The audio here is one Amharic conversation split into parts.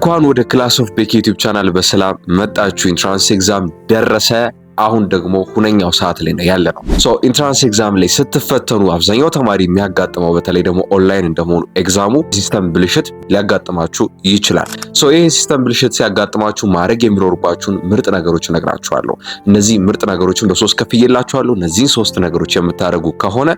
እንኳን ወደ ክላስ ኦፍ ቤክ ዩቲዩብ ቻናል በሰላም መጣችሁ። ኢንትራንስ ኤግዛም ደረሰ። አሁን ደግሞ ሁነኛው ሰዓት ላይ ነው ያለነው። ኢንትራንስ ኤግዛም ላይ ስትፈተኑ አብዛኛው ተማሪ የሚያጋጥመው በተለይ ደግሞ ኦንላይን እንደሆኑ ኤግዛሙ ሲስተም ብልሽት ሊያጋጥማችሁ ይችላል። ይሄ ሲስተም ብልሽት ሲያጋጥማችሁ ማድረግ የሚኖርባችሁን ምርጥ ነገሮች እነግራችኋለሁ። እነዚህ ምርጥ ነገሮችን በሶስት ከፍዬላችኋለሁ። እነዚህን ሶስት ነገሮች የምታደርጉ ከሆነ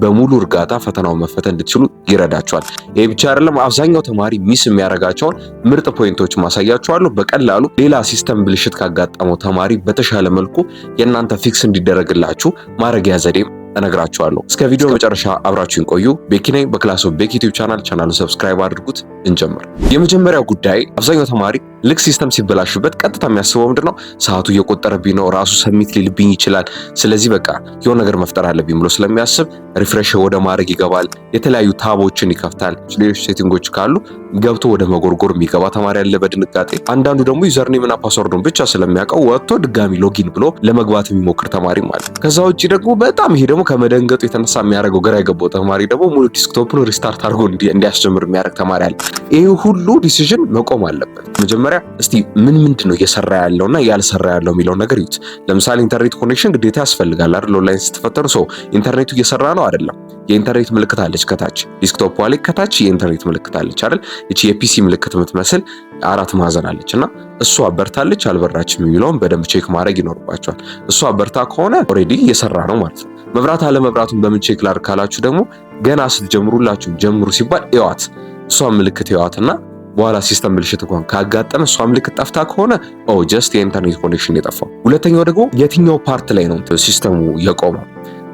በሙሉ እርጋታ ፈተናውን መፈተን እንድትችሉ ይረዳችኋል። ይሄ ብቻ አይደለም፣ አብዛኛው ተማሪ ሚስ የሚያደርጋቸውን ምርጥ ፖይንቶች ማሳያችኋለሁ። በቀላሉ ሌላ ሲስተም ብልሽት ካጋጠመው ተማሪ በተሻለ መልኩ የእናንተ ፊክስ እንዲደረግላችሁ ማድረጊያ ዘዴም እነግራችኋለሁ። እስከ ቪዲዮ መጨረሻ አብራችሁን ቆዩ። ቤኪ ነኝ በክላስ ኦፍ ቤክ ዩቲዩብ ቻናል። ቻናሉን ሰብስክራይብ አድርጉት። እንጀምር። የመጀመሪያው ጉዳይ አብዛኛው ተማሪ ልክ ሲስተም ሲበላሽበት ቀጥታ የሚያስበው ምንድነው? ሰዓቱ እየቆጠረብኝ ነው፣ ራሱ ሰሚት ሊልብኝ ይችላል፣ ስለዚህ በቃ የሆነ ነገር መፍጠር አለብኝ ብሎ ስለሚያስብ ሪፍሬሽ ወደ ማድረግ ይገባል። የተለያዩ ታቦችን ይከፍታል። ሌሎች ሴቲንጎች ካሉ ገብቶ ወደ መጎርጎር የሚገባ ተማሪ አለ በድንጋጤ። አንዳንዱ ደግሞ ዩዘርኔም እና ፓስወርዱን ብቻ ስለሚያውቀው ወጥቶ ድጋሚ ሎጊን ብሎ ለመግባት የሚሞክር ተማሪም አለ። ከዛ ውጪ ደግሞ በጣም ይሄ ደግሞ ከመደንገጡ የተነሳ የሚያደርገው ግራ የገባው ተማሪ ደግሞ ሙሉ ዲስክቶፕን ሪስታርት አድርጎ እንዲያስጀምር የሚያደርግ ተማሪ አለ። ይሄ ሁሉ ዲሲዥን መቆም አለበት። መጀመሪያ እስቲ ምንድን ነው እየሰራ ያለውና ያልሰራ ያለው የሚለው ነገር ይዩት። ለምሳሌ ኢንተርኔት ኮኔክሽን ግዴታ ያስፈልጋል አይደል? ኦንላይን ስትፈተኑ ኢንተርኔቱ እየሰራ ነው አይደለም? የኢንተርኔት ምልክት አለች ከታች ዲስክቶፕ ላይ ከታች የኢንተርኔት ምልክት አለች አይደል? እቺ የፒሲ ምልክት የምትመስል አራት ማዕዘን አለች እና እሷ አበርታለች አልበራችም የሚለውን በደንብ ቼክ ማድረግ ይኖርባቸዋል። እሷ አበርታ ከሆነ ኦሬዲ እየሰራ ነው ማለት ነው። መብራት አለመብራቱን በምን ቼክ ላድርግ ካላችሁ ደግሞ ገና ስትጀምሩላችሁ ጀምሩ ሲባል እዋት እሷ ምልክት እዋትና በኋላ ሲስተም ብልሽት እንኳን ካጋጠመ እሷ ምልክት ጠፍታ ከሆነ ጀስት የኢንተርኔት ኮኔክሽን የጠፋው። ሁለተኛው ደግሞ የትኛው ፓርት ላይ ነው ሲስተሙ የቆመው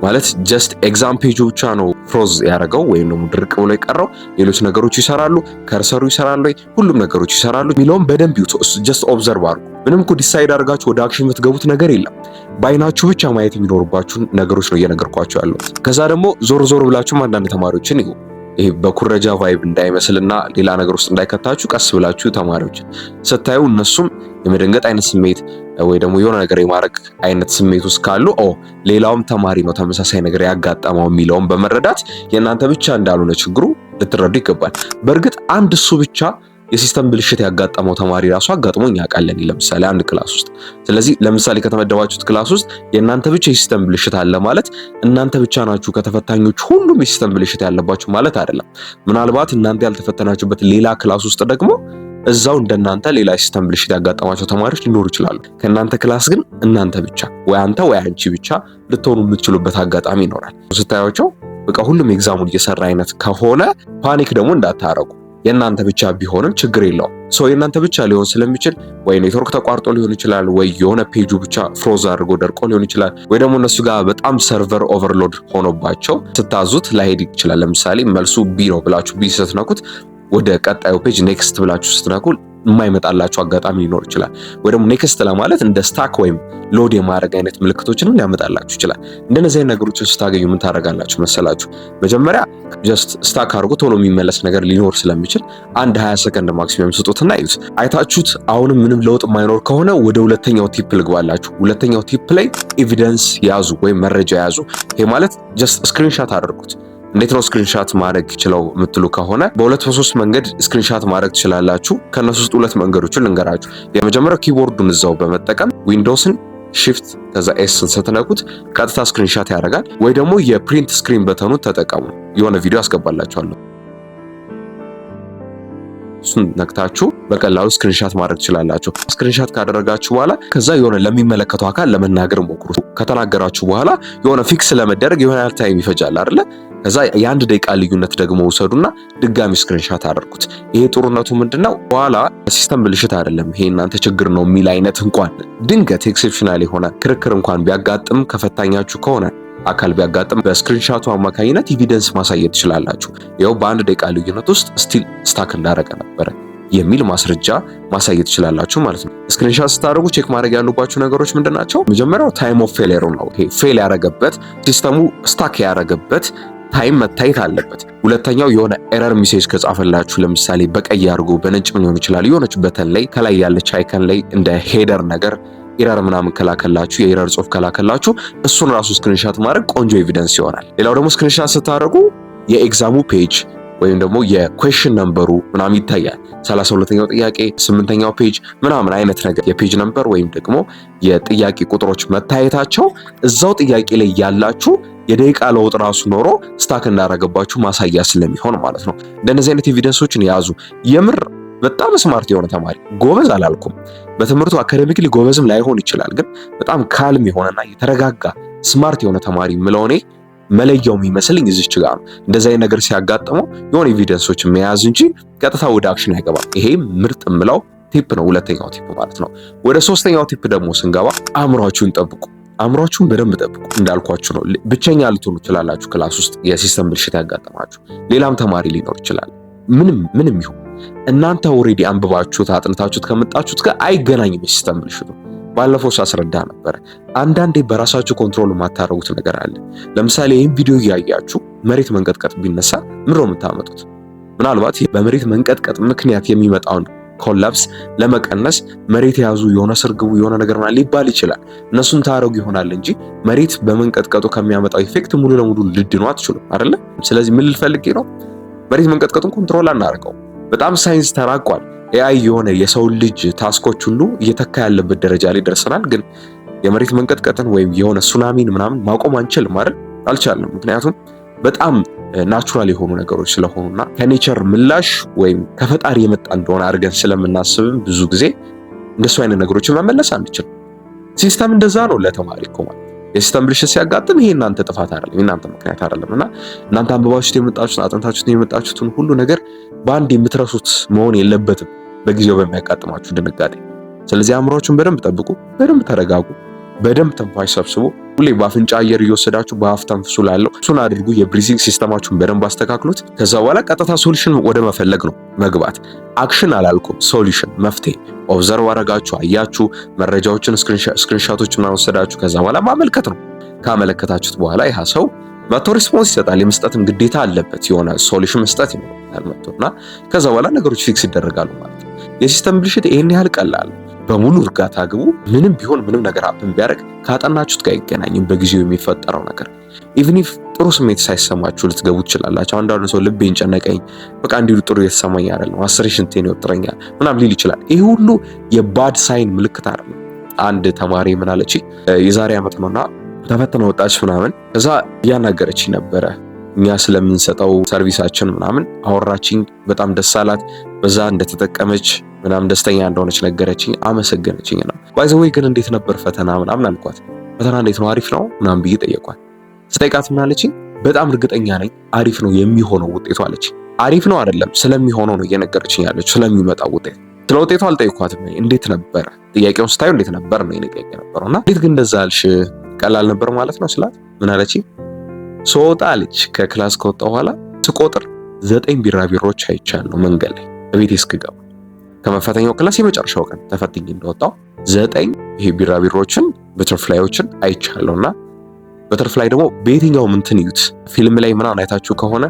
ማለት ጀስት ኤግዛም ፔጁ ብቻ ነው ፍሮዝ ያደረገው ወይም ደግሞ ድርቅ ብሎ የቀረው፣ ሌሎች ነገሮች ይሰራሉ፣ ከርሰሩ ይሰራሉ፣ ሁሉም ነገሮች ይሰራሉ የሚለውን በደንብ ይዩት። ጀስት ኦብዘርቭ አድርጉ። ምንም እኮ ዲሳይድ አድርጋችሁ ወደ አክሽን የምትገቡት ነገር የለም። በአይናችሁ ብቻ ማየት የሚኖርባችሁን ነገሮች ነው እየነገርኳችሁ ያለሁት። ከዛ ደግሞ ዞር ዞር ብላችሁም አንዳንድ ተማሪዎችን ይሁ ይሄ በኩረጃ ቫይብ እንዳይመስልና ሌላ ነገር ውስጥ እንዳይከታችሁ ቀስ ብላችሁ ተማሪዎች ስታዩ እነሱም የመደንገጥ አይነት ስሜት ወይ ደግሞ የሆነ ነገር የማድረግ አይነት ስሜት ውስጥ ካሉ ሌላውም ተማሪ ነው ተመሳሳይ ነገር ያጋጠመው የሚለውን በመረዳት የእናንተ ብቻ እንዳልሆነ ችግሩ ልትረዱ ይገባል። በእርግጥ አንድ እሱ ብቻ የሲስተም ብልሽት ያጋጠመው ተማሪ ራሱ አጋጥሞኝ ያውቃል። ለምሳሌ አንድ ክላስ ውስጥ ስለዚህ ለምሳሌ ከተመደባችሁት ክላስ ውስጥ የእናንተ ብቻ የሲስተም ብልሽት አለ ማለት እናንተ ብቻ ናችሁ ከተፈታኞች ሁሉም የሲስተም ብልሽት ያለባችሁ ማለት አይደለም። ምናልባት እናንተ ያልተፈተናችሁበት ሌላ ክላስ ውስጥ ደግሞ እዛው እንደናንተ ሌላ የሲስተም ብልሽት ያጋጠማቸው ተማሪዎች ሊኖሩ ይችላሉ። ከእናንተ ክላስ ግን እናንተ ብቻ ወይ አንተ ወይ አንቺ ብቻ ልትሆኑ የምትችሉበት አጋጣሚ ይኖራል። ስታያቸው በቃ ሁሉም ኤግዛሙን እየሰራ አይነት ከሆነ ፓኒክ ደግሞ እንዳታረጉ። የእናንተ ብቻ ቢሆንም ችግር የለውም። የእናንተ ብቻ ሊሆን ስለሚችል ወይ ኔትወርክ ተቋርጦ ሊሆን ይችላል፣ ወይ የሆነ ፔጁ ብቻ ፍሮዝ አድርጎ ደርቆ ሊሆን ይችላል፣ ወይ ደግሞ እነሱ ጋር በጣም ሰርቨር ኦቨርሎድ ሆኖባቸው ስታዙት ላይሄድ ይችላል። ለምሳሌ መልሱ ቢ ነው ብላችሁ ቢ ስትነኩት ወደ ቀጣዩ ፔጅ ኔክስት ብላችሁ ስትነኩ የማይመጣላችሁ አጋጣሚ ሊኖር ይችላል። ወይ ደግሞ ኔክስት ለማለት እንደ ስታክ ወይም ሎድ የማድረግ አይነት ምልክቶችን ሊያመጣላችሁ ይችላል። እንደነዚህ አይነት ነገሮችን ስታገኙ ምን ታደርጋላችሁ መሰላችሁ? መጀመሪያ ጀስት ስታክ አድርጎ ቶሎ የሚመለስ ነገር ሊኖር ስለሚችል አንድ 20 ሰከንድ ማክሲመም ስጡትና ይዩት። አይታችሁት አሁንም ምንም ለውጥ የማይኖር ከሆነ ወደ ሁለተኛው ቲፕ ልግባላችሁ። ሁለተኛው ቲፕ ላይ ኤቪደንስ ያዙ ወይም መረጃ ያዙ። ይሄ ማለት ጀስት ስክሪንሻት አድርጉት። እንዴት ነው ስክሪንሻት ማድረግ ይችላል የምትሉ ከሆነ በሁለት በሶስት መንገድ ስክሪንሻት ማድረግ ትችላላችሁ። ከነሱ ውስጥ ሁለት መንገዶችን ልንገራችሁ። የመጀመሪያው ኪቦርዱን እዛው በመጠቀም ዊንዶውስን ሺፍት ከዛ ኤስን ስትነኩት ቀጥታ ስክሪንሻት ያደርጋል። ወይ ደግሞ የፕሪንት ስክሪን በተኑን ተጠቀሙ። የሆነ ቪዲዮ አስገባላችኋለሁ። እሱን ነክታችሁ በቀላሉ ስክሪንሻት ማድረግ ትችላላችሁ። ስክሪንሻት ካደረጋችሁ በኋላ ከዛ የሆነ ለሚመለከተው አካል ለመናገር ሞክሩ። ከተናገራችሁ በኋላ የሆነ ፊክስ ለመደረግ የሆነ ያህል ታይም ይፈጃል አይደለ? ከዛ የአንድ ደቂቃ ልዩነት ደግሞ ውሰዱና ድጋሚ ስክሪንሻት አድርጉት። ይሄ ጥሩነቱ ምንድነው? በኋላ ሲስተም ብልሽት አይደለም ይሄ እናንተ ችግር ነው የሚል አይነት እንኳን ድንገት ኤክሴፕሽናል የሆነ ክርክር እንኳን ቢያጋጥም ከፈታኛችሁ ከሆነ አካል ቢያጋጥም በስክሪንሻቱ አማካኝነት ኤቪደንስ ማሳየት ትችላላችሁ። ይኸው በአንድ ደቂቃ ልዩነት ውስጥ ስቲል ስታክ እንዳረገ ነበረ የሚል ማስረጃ ማሳየት ትችላላችሁ ማለት ነው። ስክሪንሻት ስታደርጉ ቼክ ማድረግ ያሉባችሁ ነገሮች ምንድናቸው? መጀመሪያው ታይም ኦፍ ፌሊየር ነው። ይሄ ፌል ያረገበት ሲስተሙ ስታክ ያረገበት ታይም መታየት አለበት። ሁለተኛው የሆነ ኤረር ሜሴጅ ከጻፈላችሁ ለምሳሌ በቀይ አድርጎ በነጭ ሊሆን ይችላል የሆነች በተን ላይ ከላይ ያለች አይከን ላይ እንደ ሄደር ነገር ኤረር ምናምን ከላከላችሁ የኤረር ጽሁፍ ከላከላችሁ እሱን ራሱ ስክሪንሻት ማድረግ ቆንጆ ኤቪደንስ ይሆናል። ሌላው ደግሞ ስክሪንሻት ስታደርጉ የኤግዛሙ ፔጅ ወይም ደግሞ የኩዌሽን ነምበሩ ምናምን ይታያል። 32ኛው ጥያቄ 8ኛው ፔጅ ምናምን አይነት ነገር የፔጅ ነምበር ወይም ደግሞ የጥያቄ ቁጥሮች መታየታቸው እዛው ጥያቄ ላይ ያላችሁ የደቂቃ ለውጥ ራሱ ኖሮ ስታክ እንዳረገባችሁ ማሳያ ስለሚሆን ማለት ነው። እንደነዚህ አይነት ኤቪደንሶችን ያዙ። የምር በጣም ስማርት የሆነ ተማሪ ጎበዝ አላልኩም፣ በትምህርቱ አካዴሚክሊ ጎበዝም ላይሆን ይችላል፣ ግን በጣም ካልም የሆነና የተረጋጋ ስማርት የሆነ ተማሪ ምለው እኔ መለያው የሚመስልኝ እዚች ጋር ነው። እንደዚህ አይነት ነገር ሲያጋጥመው የሆነ ኤቪደንሶችን መያዝ እንጂ ቀጥታ ወደ አክሽን አይገባም። ይሄ ምርጥ ምለው ቲፕ ነው፣ ሁለተኛው ቲፕ ማለት ነው። ወደ ሶስተኛው ቲፕ ደግሞ ስንገባ አእምሯችሁን ጠብቁ። አእምሯችሁን በደንብ ጠብቁ። እንዳልኳችሁ ነው፣ ብቸኛ ልትሆኑ ትችላላችሁ። ክላስ ውስጥ የሲስተም ብልሽት ያጋጠማችሁ ሌላም ተማሪ ሊኖር ይችላል። ምንም ይሁን እናንተ ኦሬዲ አንብባችሁት አጥንታችሁት ከመጣችሁት ጋር አይገናኝም የሲስተም ብልሽቱ። ባለፈው ሳስረዳ ነበር። አንዳንዴ በራሳችሁ ኮንትሮል የማታረጉት ነገር አለ። ለምሳሌ ይህን ቪዲዮ እያያችሁ መሬት መንቀጥቀጥ ቢነሳ ምንድነው የምታመጡት? ምናልባት በመሬት መንቀጥቀጥ ምክንያት የሚመጣውን ኮላፕስ ለመቀነስ መሬት የያዙ የሆነ ስርግቡ የሆነ ነገር ማለት ሊባል ይችላል። እነሱን ታረጉ ይሆናል እንጂ መሬት በመንቀጥቀጡ ከሚያመጣው ኢፌክት ሙሉ ለሙሉ ልድኑ አትችሉም አይደለ? ስለዚህ ምን ልፈልጌ ነው? መሬት መንቀጥቀጡን ኮንትሮል አናደርገው። በጣም ሳይንስ ተራቋል። ኤአይ የሆነ የሰው ልጅ ታስኮች ሁሉ እየተካ ያለበት ደረጃ ላይ ደርሰናል። ግን የመሬት መንቀጥቀጥን ወይም የሆነ ሱናሚን ምናምን ማቆም አንችልም አይደል? አልቻልንም። ምክንያቱም በጣም ናቹራል የሆኑ ነገሮች ስለሆኑና ከኔቸር ምላሽ ወይም ከፈጣሪ የመጣ እንደሆነ አድርገን ስለምናስብም ብዙ ጊዜ እንደሱ አይነት ነገሮችን መመለስ አንችልም። ሲስተም እንደዛ ነው ለተማሪ እኮ ማለት የሲስተም ብልሽት ሲያጋጥም ይሄ እናንተ ጥፋት አይደለም፣ እናንተ ምክንያት አይደለም። እና እናንተ አንብባችሁት የመጣችሁት አጥንታችሁት የመጣችሁትን ሁሉ ነገር በአንድ የምትረሱት መሆን የለበትም በጊዜው በሚያጋጥማችሁ ድንጋጤ። ስለዚህ አእምሯችሁን በደንብ ጠብቁ፣ በደንብ ተረጋጉ፣ በደንብ ትንፋሽ ሰብስቡ። ሁሌ በአፍንጫ አየር እየወሰዳችሁ በአፍ ተንፍሱ ላለው እሱን አድርጉ። የብሪዚንግ ሲስተማችሁን በደንብ አስተካክሉት። ከዛ በኋላ ቀጥታ ሶሉሽን ወደ መፈለግ ነው መግባት። አክሽን አላልኩም፣ ሶሉሽን መፍትሄ። ኦብዘርቭ አረጋችሁ፣ አያችሁ፣ መረጃዎችን ስክሪንሾቶችን ወሰዳችሁ። ከዛ በኋላ ማመልከት ነው። ካመለከታችሁት በኋላ ይህ ሰው መቶ ሪስፖንስ ይሰጣል። የመስጠትም ግዴታ አለበት። የሆነ ሶሉሽን መስጠት ይኖራል መጥቶና ከዛ በኋላ ነገሮች ፊክስ ይደረጋሉ ማለት ነው። የሲስተም ብልሽት ይሄን ያህል ቀላል። በሙሉ እርጋታ ግቡ። ምንም ቢሆን ምንም ነገር አፕን ቢያደርግ ካጠናችሁት ጋር አይገናኝም በጊዜው የሚፈጠረው ነገር። ኢቭን ኢፍ ጥሩ ስሜት ሳይሰማችሁ ልትገቡ ትችላላችሁ። አንዳንዱ ሰው ልቤን ጨነቀኝ፣ በቃ እንዲሁ ጥሩ የተሰማኝ አይደለም፣ አስሬ ሽንቴን ይወጥረኛል ምናምን ሊል ይችላል። ይሄ ሁሉ የባድ ሳይን ምልክት አይደለም። አንድ ተማሪ ምን አለች፣ የዛሬ ዓመት ነውና ተፈተነ ወጣች ምናምን፣ ከዛ እያናገረችኝ ነበረ እኛ ስለምንሰጠው ሰርቪሳችን ምናምን አወራችኝ። በጣም ደስ አላት። በዛ እንደተጠቀመች ምናምን ደስተኛ እንደሆነች ነገረችኝ፣ አመሰገነችኝ። ነው ባይ ዘ ወይ ግን እንዴት ነበር ፈተና ምናምን አልኳት። ፈተና እንዴት ነው አሪፍ ነው ምናምን ብዬ ጠየኳት። ስጠይቃት ምን አለችኝ? በጣም እርግጠኛ ነኝ አሪፍ ነው የሚሆነው ውጤቱ አለችኝ። አሪፍ ነው አይደለም ስለሚሆነው ነው እየነገረችኝ ያለች፣ ስለሚመጣው ውጤት። ስለ ውጤቱ አልጠየኳትም። እንዴት ነበር ጥያቄውን ስታዩ እንዴት ነበር ነው የነገረኝ ነበረውና እንዴት ግን እንደዛ አልሽ ቀላል ነበር ማለት ነው ስላት ምን አለችኝ? ስወጣ አለች ከክላስ ከወጣ በኋላ ስቆጥር 9 ቢራቢሮች አይቻለሁ መንገድ ላይ በቤቴ እስክገባ። ከመፈተኛው ክላስ የመጨረሻው ቀን ተፈትኜ እንደወጣው 9 ይሄ ቢራቢሮችን በተርፍላዮችን አይቻለሁና በተርፍላይ ደግሞ በየትኛውም እንትን ይዩት ፊልም ላይ ምናምን አይታችሁ ከሆነ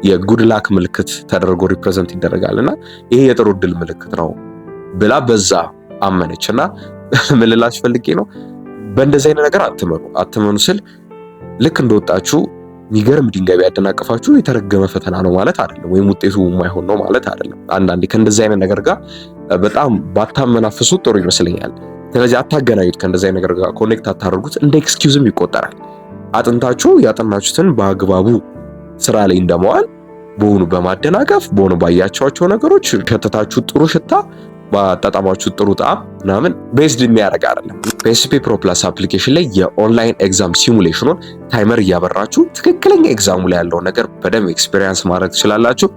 የጉድ ላክ ምልክት ተደርጎ ሪፕሬዘንት ይደረጋልና ይሄ የጥሩ ዕድል ምልክት ነው ብላ በዛ አመነችና ምን ልላችሁ ፈልጌ ነው፣ በእንደዚህ አይነት ነገር አትመኑ ስል ልክ እንደወጣችሁ የሚገርም ድንጋይ ቢያደናቀፋችሁ የተረገመ ፈተና ነው ማለት አይደለም፣ ወይም ውጤቱ የማይሆን ነው ማለት አይደለም። አንዳንዴ ከእንደዚህ አይነት ነገር ጋር በጣም ባታመናፍሱት ጥሩ ይመስለኛል። ስለዚህ አታገናኙት፣ ከእንደዚህ አይነት ነገር ጋር ኮኔክት አታደርጉት። እንደ ኤክስኪውዝም ይቆጠራል። አጥንታችሁ ያጠናችሁትን በአግባቡ ስራ ላይ እንደመዋል በሆኑ በማደናቀፍ በሆኑ ባያቸዋቸው ነገሮች ሸተታችሁ ጥሩ ሽታ ባጣጣማችሁ ጥሩ ጣዕም ምናምን ቤዝድ የሚያደርግ አይደለም። በኤስፒ ፕሮ ፕላስ አፕሊኬሽን ላይ የኦንላይን ኤግዛም ሲሙሌሽኑን ታይመር እያበራችሁ ትክክለኛ ኤግዛሙ ላይ ያለው ነገር በደንብ ኤክስፒሪየንስ ማድረግ ትችላላችሁ።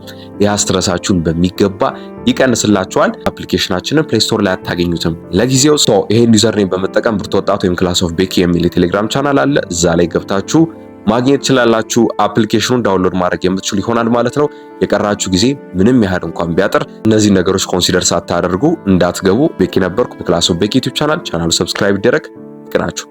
ስትረሳችሁን በሚገባ ይቀንስላችኋል። አፕሊኬሽናችንን ፕሌይ ስቶር ላይ አታገኙትም ለጊዜው። ይሄን ዩዘር ኔም በመጠቀም ብርቱ ወጣት ወይም ክላስ ኦፍ ቤኪ የሚል የቴሌግራም ቻናል አለ። እዛ ላይ ገብታችሁ ማግኘት ትችላላችሁ። አፕሊኬሽኑን ዳውንሎድ ማድረግ የምትችሉ ይሆናል ማለት ነው። የቀራችሁ ጊዜ ምንም ያህል እንኳን ቢያጥር እነዚህ ነገሮች ኮንሲደር ሳታደርጉ እንዳትገቡ። ቤኪ ነበርኩ በክላስ ኦፍ ቤኪ ዩቲዩብ ቻናሉ ሰብስክራይብ ይደረግ። ይቅናችሁ።